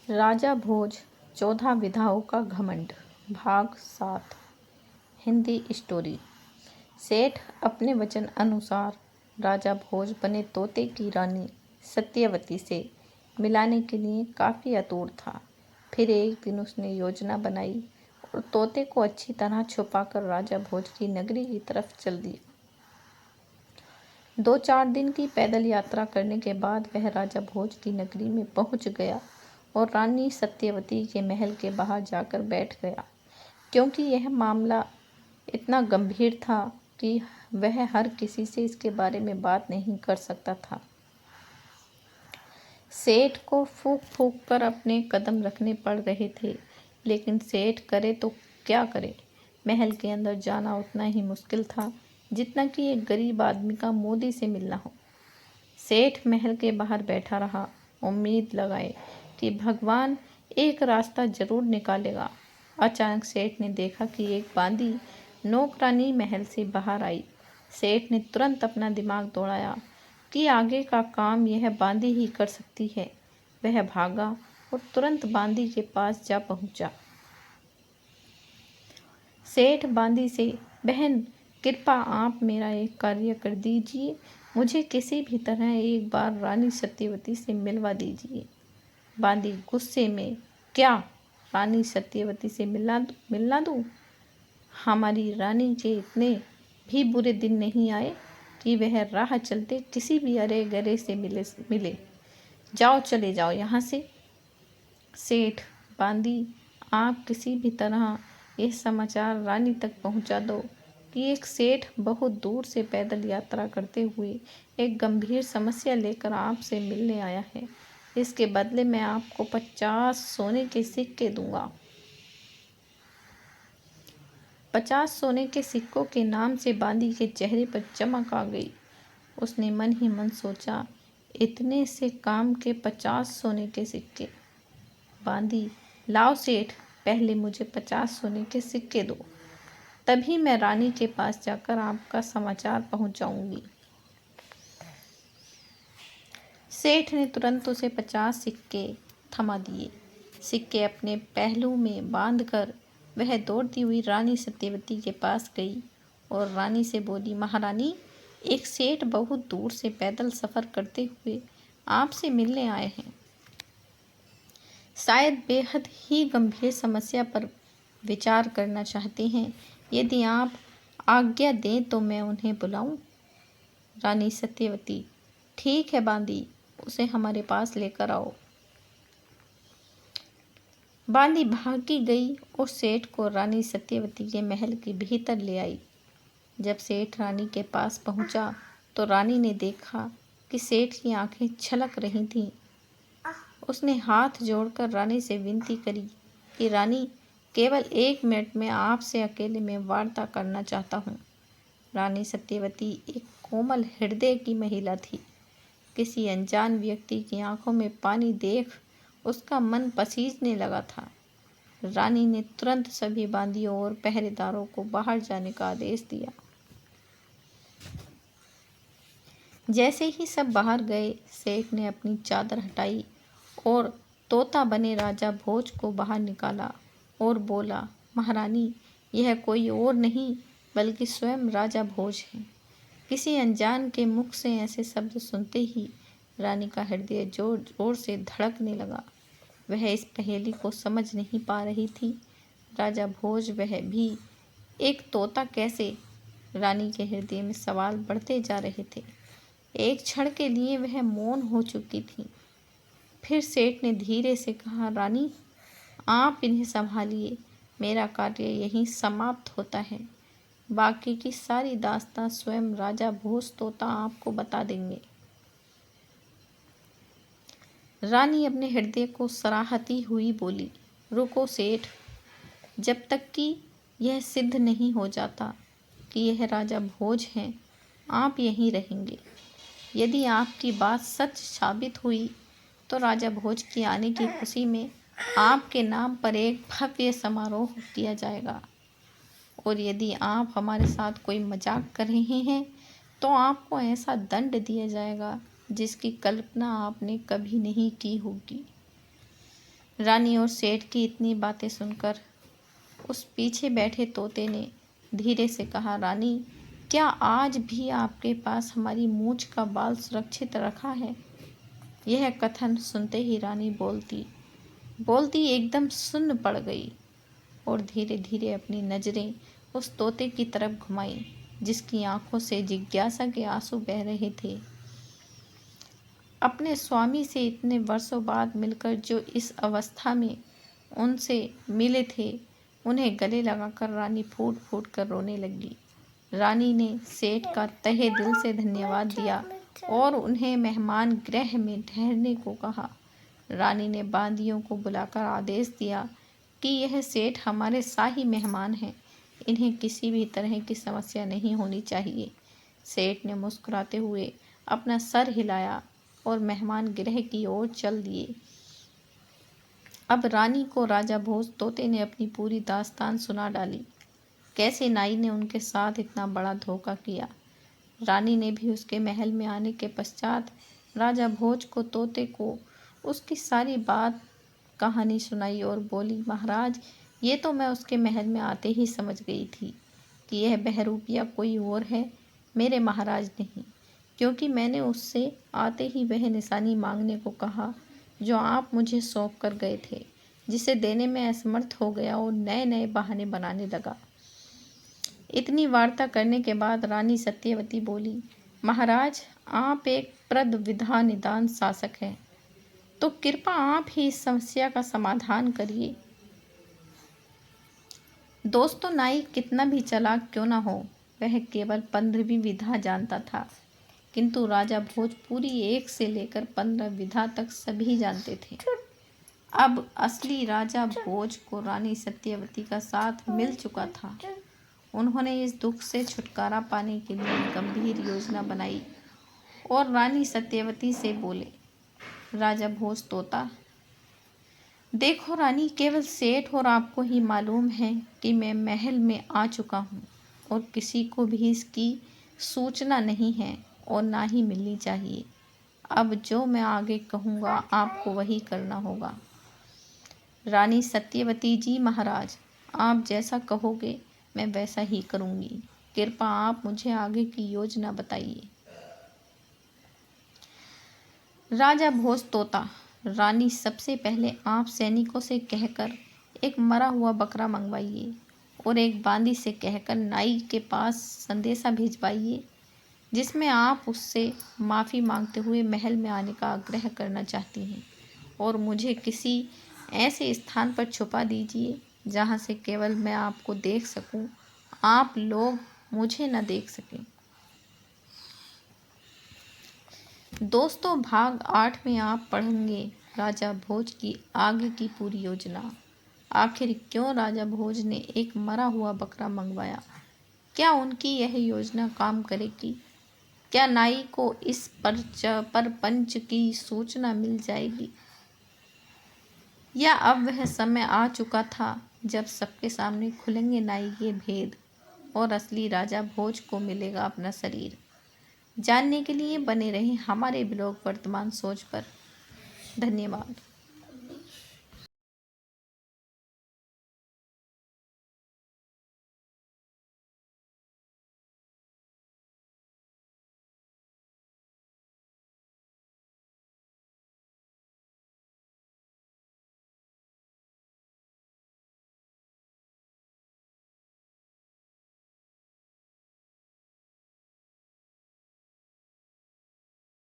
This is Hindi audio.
राजा भोज 14 विधाओं का घमंड भाग 7। हिंदी स्टोरी। सेठ अपने वचन अनुसार राजा भोज बने तोते की रानी सत्यवती से मिलाने के लिए काफ़ी आतुर था। फिर एक दिन उसने योजना बनाई और तोते को अच्छी तरह छुपाकर राजा भोज की नगरी की तरफ चल दिया। 2-4 दिन की पैदल यात्रा करने के बाद वह राजा भोज की नगरी में पहुंच गया और रानी सत्यवती के महल के बाहर जाकर बैठ गया, क्योंकि यह मामला इतना गंभीर था कि वह हर किसी से इसके बारे में बात नहीं कर सकता था। सेठ को फूंक फूंक कर अपने कदम रखने पड़ रहे थे, लेकिन सेठ करे तो क्या करे। महल के अंदर जाना उतना ही मुश्किल था जितना कि एक गरीब आदमी का मोदी से मिलना हो। सेठ महल के बाहर बैठा रहा, उम्मीद लगाए कि भगवान एक रास्ता जरूर निकालेगा। अचानक सेठ ने देखा कि एक बांदी नौकरानी महल से बाहर आई। सेठ ने तुरंत अपना दिमाग दौड़ाया कि आगे का काम यह बांदी ही कर सकती है। वह भागा और तुरंत बांदी के पास जा पहुंचा। सेठ बांदी से, बहन कृपा आप मेरा एक कार्य कर दीजिए, मुझे किसी भी तरह एक बार रानी सत्यवती से मिलवा दीजिए। बांदी गुस्से में, क्या रानी सत्यवती से मिलना दूँ? हमारी रानी के इतने भी बुरे दिन नहीं आए कि वह राह चलते किसी भी अरे गरे से मिले। जाओ, चले जाओ यहाँ से। सेठ, बांदी, आप किसी भी तरह यह समाचार रानी तक पहुँचा दो कि एक सेठ बहुत दूर से पैदल यात्रा करते हुए एक गंभीर समस्या लेकर आपसे मिलने आया है। इसके बदले मैं आपको 50 सोने के सिक्के दूंगा। 50 सोने के सिक्कों के नाम से बांदी के चेहरे पर चमक आ गई। उसने मन ही मन सोचा, इतने से काम के 50 सोने के सिक्के। बांदी, लाओ सेठ, पहले मुझे 50 सोने के सिक्के दो, तभी मैं रानी के पास जाकर आपका समाचार पहुंचाऊंगी। सेठ ने तुरंत उसे 50 सिक्के थमा दिए। सिक्के अपने पहलू में बांधकर वह दौड़ती हुई रानी सत्यवती के पास गई और रानी से बोली, महारानी, एक सेठ बहुत दूर से पैदल सफ़र करते हुए आपसे मिलने आए हैं। शायद बेहद ही गंभीर समस्या पर विचार करना चाहते हैं। यदि आप आज्ञा दें तो मैं उन्हें बुलाऊं? रानी सत्यवती, ठीक है बांदी, उसे हमारे पास लेकर आओ। बांदी भागी गई और सेठ को रानी सत्यवती के महल के भीतर ले आई। जब सेठ रानी के पास पहुंचा तो रानी ने देखा कि सेठ की आंखें छलक रही थीं। उसने हाथ जोड़कर रानी से विनती करी कि रानी, केवल 1 मिनट में आपसे अकेले में वार्ता करना चाहता हूँ। रानी सत्यवती एक कोमल हृदय की महिला थी। किसी अनजान व्यक्ति की आंखों में पानी देख उसका मन पसीजने लगा था। रानी ने तुरंत सभी बांदियों और पहरेदारों को बाहर जाने का आदेश दिया। जैसे ही सब बाहर गए, सेठ ने अपनी चादर हटाई और तोता बने राजा भोज को बाहर निकाला और बोला, महारानी, यह कोई और नहीं बल्कि स्वयं राजा भोज हैं। किसी अनजान के मुख से ऐसे शब्द सुनते ही रानी का हृदय जोर जोर से धड़कने लगा। वह इस पहेली को समझ नहीं पा रही थी। राजा भोज, वह भी एक तोता कैसे? रानी के हृदय में सवाल बढ़ते जा रहे थे। एक क्षण के लिए वह मौन हो चुकी थी। फिर सेठ ने धीरे से कहा, रानी, आप इन्हें संभालिए, मेरा कार्य यहीं समाप्त होता है। बाकी की सारी दास्तां स्वयं राजा भोज तोता आपको बता देंगे। रानी अपने हृदय को सराहती हुई बोली, रुको सेठ, जब तक कि यह सिद्ध नहीं हो जाता कि यह राजा भोज हैं, आप यहीं रहेंगे। यदि आपकी बात सच साबित हुई तो राजा भोज की आने की खुशी में आपके नाम पर एक भव्य समारोह किया जाएगा, और यदि आप हमारे साथ कोई मजाक कर रहे हैं तो आपको ऐसा दंड दिया जाएगा जिसकी कल्पना आपने कभी नहीं की होगी। रानी और सेठ की इतनी बातें सुनकर उस पीछे बैठे तोते ने धीरे से कहा, रानी, क्या आज भी आपके पास हमारी मूंछ का बाल सुरक्षित रखा है? यह कथन सुनते ही रानी बोलती बोलती एकदम सुन्न पड़ गई और धीरे धीरे अपनी नज़रें उस तोते की तरफ घुमाई जिसकी आंखों से जिज्ञासा के आंसू बह रहे थे। अपने स्वामी से इतने वर्षों बाद मिलकर जो इस अवस्था में उनसे मिले थे, उन्हें गले लगाकर रानी फूट फूट कर रोने लगी। रानी ने सेठ का तहे दिल से धन्यवाद दिया और उन्हें मेहमान गृह में ठहरने को कहा। रानी ने बांदियों को बुलाकर आदेश दिया कि यह सेठ हमारे शाही मेहमान हैं, इन्हें किसी भी तरह की समस्या नहीं होनी चाहिए। सेठ ने मुस्कुराते हुए अपना सर हिलाया और मेहमान गृह की ओर चल दिए। अब रानी को राजा भोज तोते ने अपनी पूरी दास्तान सुना डाली। कैसे नाई ने उनके साथ इतना बड़ा धोखा किया। रानी ने भी उसके महल में आने के पश्चात राजा भोज को तोते को उसकी सारी बात कहानी सुनाई और बोली, महाराज, ये तो मैं उसके महल में आते ही समझ गई थी कि यह बहरूपिया कोई और है, मेरे महाराज नहीं, क्योंकि मैंने उससे आते ही वह निशानी मांगने को कहा जो आप मुझे सौंप कर गए थे, जिसे देने में असमर्थ हो गया और नए नए बहाने बनाने लगा। इतनी वार्ता करने के बाद रानी सत्यवती बोली, महाराज, आप एक प्रद विधा निदान शासक हैं, तो कृपा आप ही इस समस्या का समाधान करिए। दोस्तों, नाई कितना भी चालाक क्यों न हो, वह केवल 15वीं विधा जानता था, किंतु राजा भोज पूरी 1 से लेकर 15 विधा तक सभी जानते थे। अब असली राजा भोज को रानी सत्यवती का साथ मिल चुका था। उन्होंने इस दुख से छुटकारा पाने के लिए गंभीर योजना बनाई और रानी सत्यवती से बोले, राजा भोज तोता, देखो रानी, केवल सेठ और आपको ही मालूम है कि मैं महल में आ चुका हूँ और किसी को भी इसकी सूचना नहीं है और ना ही मिलनी चाहिए। अब जो मैं आगे कहूँगा आपको वही करना होगा। रानी सत्यवती, जी महाराज, आप जैसा कहोगे मैं वैसा ही करूँगी। कृपा आप मुझे आगे की योजना बताइए। राजा भोज तोता, रानी, सबसे पहले आप सैनिकों से कहकर एक मरा हुआ बकरा मंगवाइए और एक बांदी से कहकर नाई के पास संदेशा भिजवाइए जिसमें आप उससे माफ़ी मांगते हुए महल में आने का आग्रह करना चाहती हैं और मुझे किसी ऐसे स्थान पर छुपा दीजिए जहाँ से केवल मैं आपको देख सकूं, आप लोग मुझे न देख सकें। दोस्तों, भाग 8 में आप पढ़ेंगे राजा भोज की आगे की पूरी योजना। आखिर क्यों राजा भोज ने एक मरा हुआ बकरा मंगवाया? क्या उनकी यह योजना काम करेगी? क्या नाई को इस परपंच की सूचना मिल जाएगी, या अब वह समय आ चुका था जब सबके सामने खुलेंगे नाई के भेद और असली राजा भोज को मिलेगा अपना शरीर? जानने के लिए बने रहें हमारे ब्लॉग वर्तमान सोच पर। धन्यवाद।